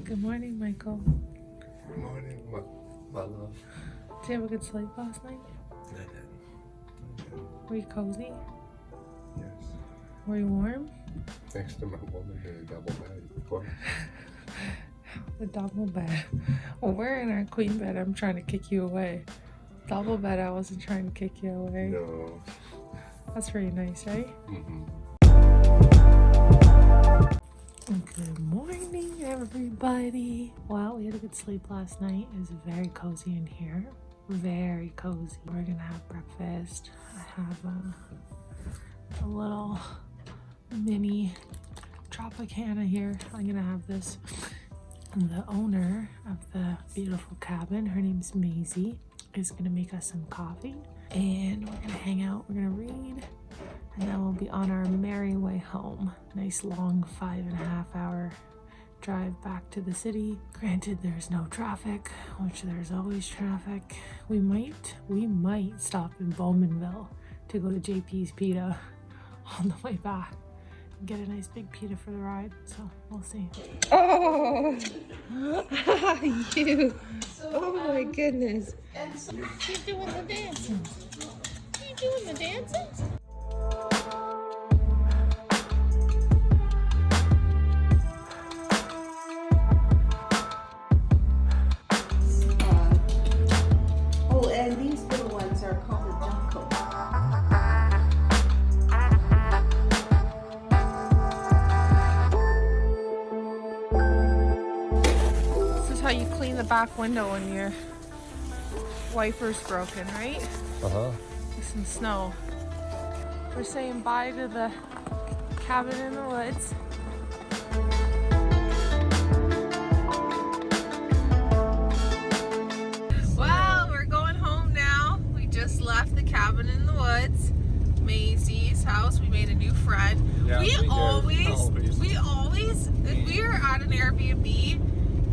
Good morning, Michael. Good morning, my love. Did you have a good sleep last night? I did. Were you cozy? Yes. Were you warm? Next to my woman in a double bed, of course. The double bed. Well, we're in our queen bed. I'm trying to kick you away. Double bed, I wasn't trying to kick you away. No. That's pretty nice, right? Mm-hmm. Good morning, everybody. Well, we had a good sleep last night. It was very cozy in here. Very cozy. We're gonna have breakfast. I have a little mini Tropicana here. I'm gonna have this. The owner of the beautiful cabin, her name's Maisie, is gonna make us some coffee and we're gonna hang out, we're gonna read, and then we'll be on our merry way home. Nice long 5.5 hour drive back to the city. Granted, there's no traffic, which there's always traffic. We might stop in Bowmanville to go to JP's Pita on the way back. Get a nice big pita for the ride, so we'll see. Oh, you! Oh my goodness! She's doing the dances. You doing the dances? Oh, and these little ones are called a junco. How you clean the back window when your wiper's broken, right? Uh-huh. With some snow. We're saying bye to the cabin in the woods. Well, we're going home now. We just left the cabin in the woods. Maisie's house. We made a new friend. Yeah, we always, if we are at an Airbnb,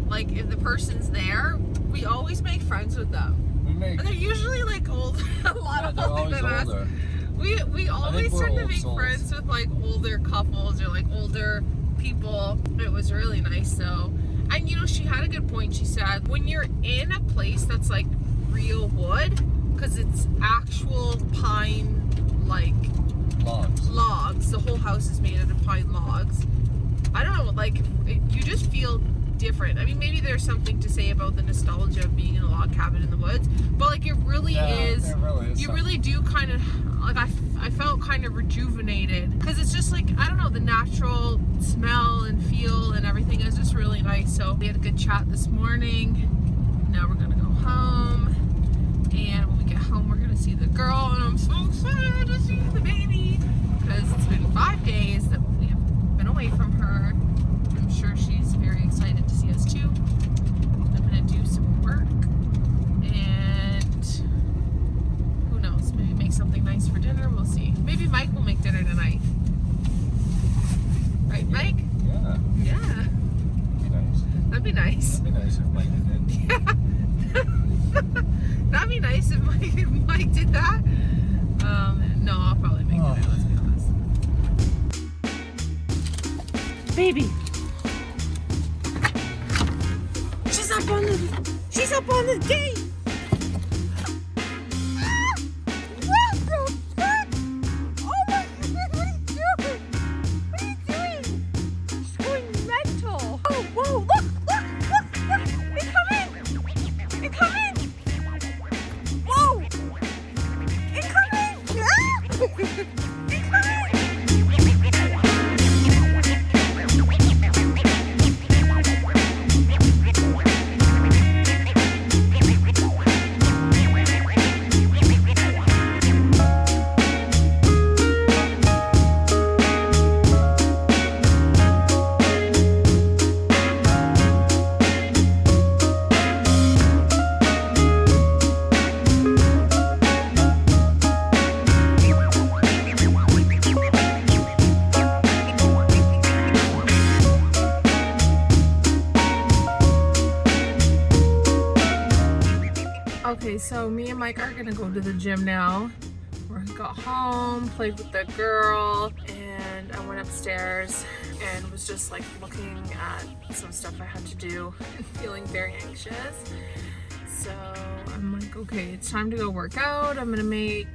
like if the person's there, we always make friends with them. And they're usually like old, a lot older than us. We always tend to make friends with like older couples or like older people. It was really nice though. And you know, she had a good point. She said, when you're in a place that's like real wood, because it's actual pine like logs. The whole house is made out of pine logs. I don't know, like you just feel different. I mean, maybe there's something to say about the nostalgia of being in a log cabin in the woods, but like it really is. You really do kind of like I felt kind of rejuvenated because it's just like, I don't know, the natural smell and feel and everything is just really nice. So we had a good chat this morning. Now we're gonna go home, and when we get home we're gonna see the girl, and I'm so excited to see the baby because it's been 5 days that we have been away from her. I'm sure she's very excited to see us too. I'm gonna do some work, and who knows, maybe make something nice for dinner. We'll see. Maybe Mike will make dinner tonight. Right, Mike? Yeah. Yeah. That'd be nice. That'd be nice. That'd be nice if Mike did. Yeah. That'd be nice if Mike did that. No, I'll probably make dinner, let's be honest. Baby. She's up on the gate. Ah! What the fuck? Oh my goodness, what are you doing? What are you doing? She's going mental. Oh, whoa, look. They come in. Whoa. They come in. Ah! They come in. Okay, so me and Mike are gonna go to the gym now. We're gonna go home, played with the girl, and I went upstairs and was just like looking at some stuff I had to do and feeling very anxious. So I'm like, okay, it's time to go work out. I'm gonna make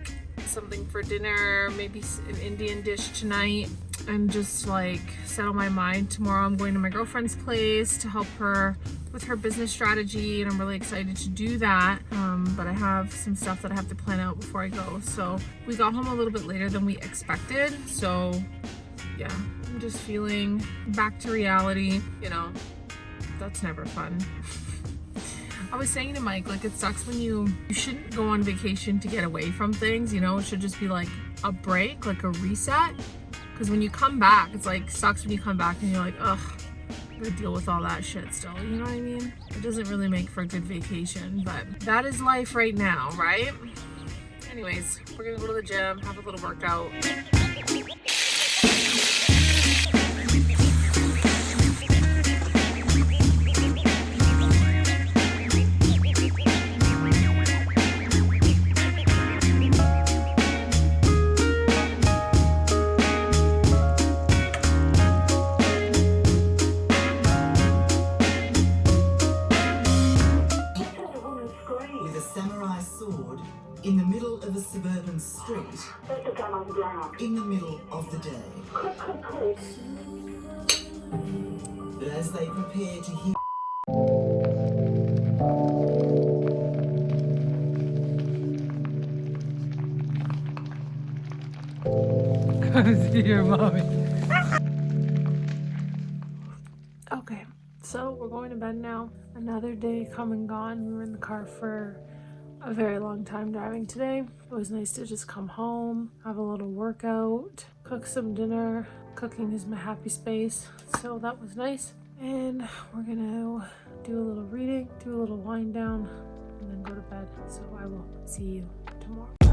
something for dinner, maybe an Indian dish tonight, and just like settle my mind. Tomorrow I'm going to my girlfriend's place to help her with her business strategy, and I'm really excited to do that. But I have some stuff that I have to plan out before I go. So we got home a little bit later than we expected. So yeah, I'm just feeling back to reality. You know, that's never fun. I was saying to Mike, like, it sucks when you shouldn't go on vacation to get away from things, you know. It should just be like a break, like a reset. Because when you come back, it's like, sucks when you come back and you're like, ugh, I'm gonna deal with all that shit still, you know what I mean? It doesn't really make for a good vacation, but that is life right now, right? Anyways, we're gonna go to the gym, have a little workout. In the middle of a suburban street, in the middle of the day. But as they prepare to hear... Come see your mommy. Okay, so we're going to bed now. Another day come and gone. We were in the car for a very long time driving today. It was nice to just come home, have a little workout, cook some dinner. Cooking is my happy space, so that was nice. And we're gonna do a little reading, do a little wind down, and then go to bed. So I will see you tomorrow.